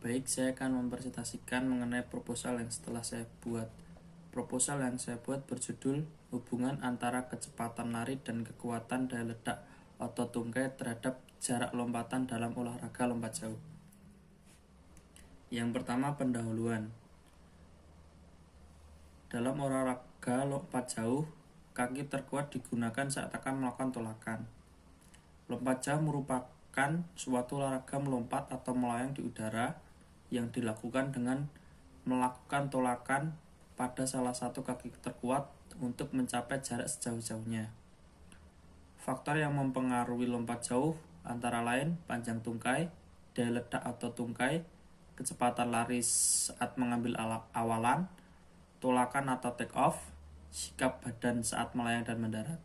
Baik, saya akan mempresentasikan mengenai proposal yang setelah saya buat. Proposal yang saya buat berjudul Hubungan antara kecepatan lari dan kekuatan daya ledak otot tungkai terhadap jarak lompatan dalam olahraga lompat jauh. Yang pertama, pendahuluan. Dalam olahraga lompat jauh, kaki terkuat digunakan saat akan melakukan tolakan. Lompat jauh merupakan suatu olahraga melompat atau melayang di udara yang dilakukan dengan melakukan tolakan pada salah satu kaki terkuat untuk mencapai jarak sejauh-jauhnya. Faktor yang mempengaruhi lompat jauh antara lain panjang tungkai, daya ledak atau tungkai, kecepatan lari saat mengambil awalan, tolakan atau take off, sikap badan saat melayang dan mendarat.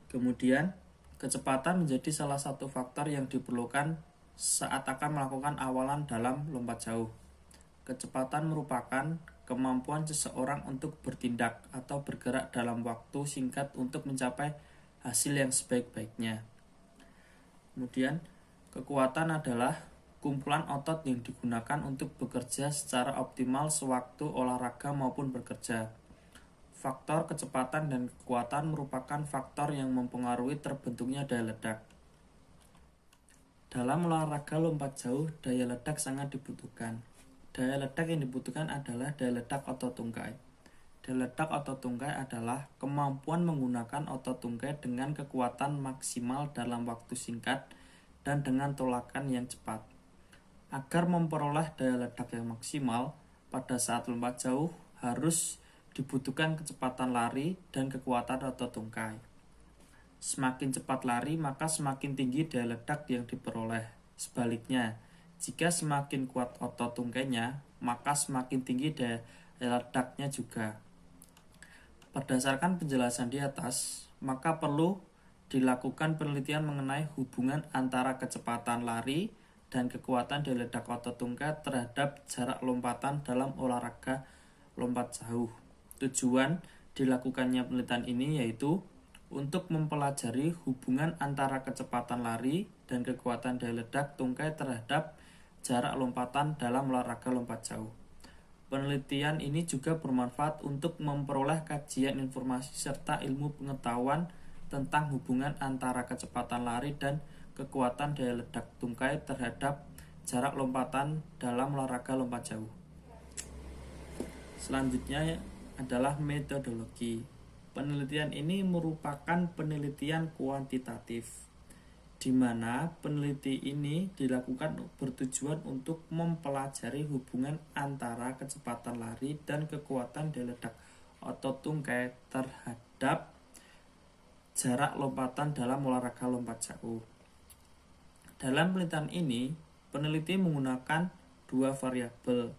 Kemudian, kecepatan menjadi salah satu faktor yang diperlukan saat akan melakukan awalan dalam lompat jauh. Kecepatan merupakan kemampuan seseorang untuk bertindak atau bergerak dalam waktu singkat untuk mencapai hasil yang sebaik-baiknya. Kemudian, kekuatan adalah kumpulan otot yang digunakan untuk bekerja secara optimal sewaktu olahraga maupun bekerja. Faktor kecepatan dan kekuatan merupakan faktor yang mempengaruhi terbentuknya daya ledak. Dalam olahraga lompat jauh, daya ledak sangat dibutuhkan. Daya ledak yang dibutuhkan adalah daya ledak otot tungkai. Daya ledak otot tungkai adalah kemampuan menggunakan otot tungkai dengan kekuatan maksimal dalam waktu singkat dan dengan tolakan yang cepat. Agar memperoleh daya ledak yang maksimal pada saat lompat jauh, harus dibutuhkan kecepatan lari dan kekuatan otot tungkai. Semakin cepat lari, maka semakin tinggi daya ledak yang diperoleh. Sebaliknya, jika semakin kuat otot tungkainya, maka semakin tinggi daya ledaknya juga. Berdasarkan penjelasan di atas, maka perlu dilakukan penelitian mengenai hubungan antara kecepatan lari dan kekuatan daya ledak otot tungkai terhadap jarak lompatan dalam olahraga lompat jauh. Tujuan dilakukannya penelitian ini yaitu untuk mempelajari hubungan antara kecepatan lari dan kekuatan daya ledak tungkai terhadap jarak lompatan dalam olahraga lompat jauh. Penelitian ini juga bermanfaat untuk memperoleh kajian informasi serta ilmu pengetahuan tentang hubungan antara kecepatan lari dan kekuatan daya ledak tungkai terhadap jarak lompatan dalam olahraga lompat jauh. Selanjutnya adalah metodologi. Penelitian ini merupakan penelitian kuantitatif, di mana peneliti ini dilakukan bertujuan untuk mempelajari hubungan antara kecepatan lari dan kekuatan daya ledak otot tungkai terhadap jarak lompatan dalam olahraga lompat jauh. Dalam penelitian ini, peneliti menggunakan dua variabel,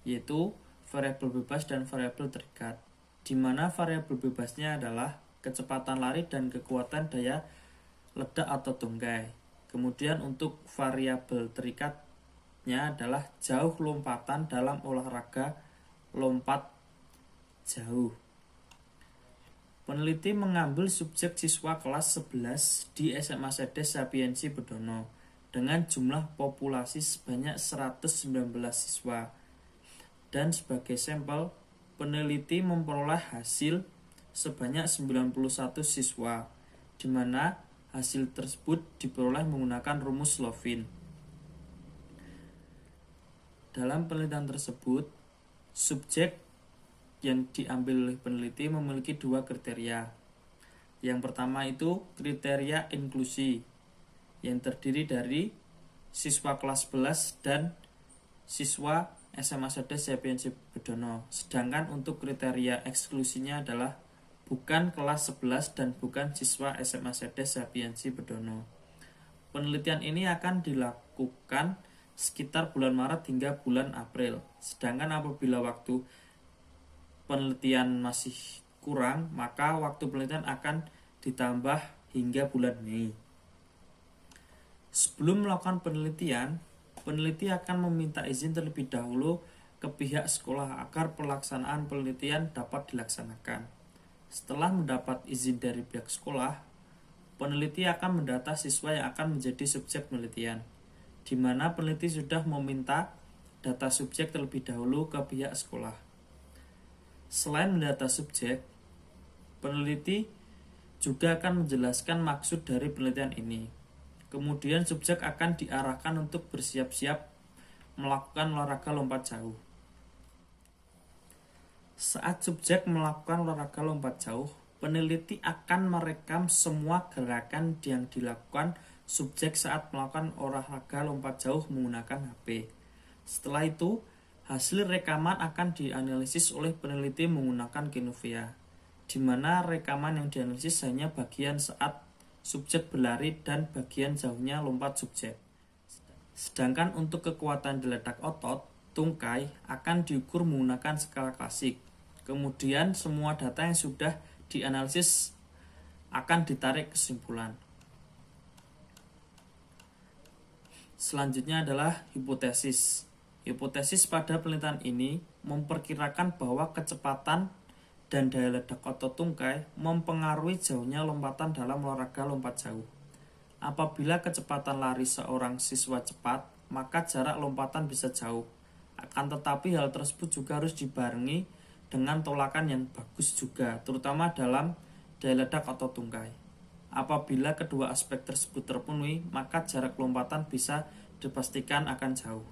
yaitu variabel bebas dan variabel terikat, di mana variabel bebasnya adalah kecepatan lari dan kekuatan daya ledak atau tungkai. Kemudian untuk variabel terikatnya adalah jauh lompatan dalam olahraga lompat jauh. Peneliti mengambil subjek siswa kelas 11 di SMA Sedes Sapiensi Bedono dengan jumlah populasi sebanyak 119 siswa. Dan sebagai sampel, peneliti memperoleh hasil sebanyak 91 siswa, di mana hasil tersebut diperoleh menggunakan rumus Slovin. Dalam penelitian tersebut, subjek yang diambil oleh peneliti memiliki dua kriteria. Yang pertama itu kriteria inklusi, yang terdiri dari siswa kelas 11 dan siswa SMA Sedes Sapiensi Bedono. Sedangkan untuk kriteria eksklusinya adalah bukan kelas 11 dan bukan siswa SMA Sedes Sapiensi Bedono. Penelitian ini akan dilakukan sekitar bulan Maret hingga bulan April. Sedangkan apabila waktu penelitian masih kurang, maka waktu penelitian akan ditambah hingga bulan Mei. Sebelum melakukan penelitian, peneliti akan meminta izin terlebih dahulu ke pihak sekolah agar pelaksanaan penelitian dapat dilaksanakan. Setelah mendapat izin dari pihak sekolah, peneliti akan mendata siswa yang akan menjadi subjek penelitian. di mana peneliti sudah meminta data subjek terlebih dahulu ke pihak sekolah. Selain mendata subjek, peneliti juga akan menjelaskan maksud dari penelitian ini. Kemudian subjek akan diarahkan untuk bersiap-siap melakukan olahraga lompat jauh. Saat subjek melakukan olahraga lompat jauh, peneliti akan merekam semua gerakan yang dilakukan subjek saat melakukan olahraga lompat jauh menggunakan HP. Setelah itu, hasil rekaman akan dianalisis oleh peneliti menggunakan Kinuvia, di mana rekaman yang dianalisis hanya bagian saat subjek berlari dan bagian jauhnya lompat subjek. Sedangkan untuk kekuatan daya ledak otot tungkai akan diukur menggunakan skala klasik. Kemudian semua data yang sudah dianalisis akan ditarik kesimpulan. Selanjutnya adalah hipotesis. Hipotesis pada penelitian ini memperkirakan bahwa kecepatan dan daya ledak otot tungkai mempengaruhi jauhnya lompatan dalam olahraga lompat jauh. Apabila kecepatan lari seorang siswa cepat, maka jarak lompatan bisa jauh. Akan tetapi hal tersebut juga harus dibarengi dengan tolakan yang bagus juga, terutama dalam daya ledak otot tungkai. Apabila kedua aspek tersebut terpenuhi, maka jarak lompatan bisa dipastikan akan jauh.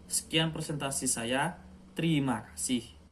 Sekian presentasi saya. Terima kasih.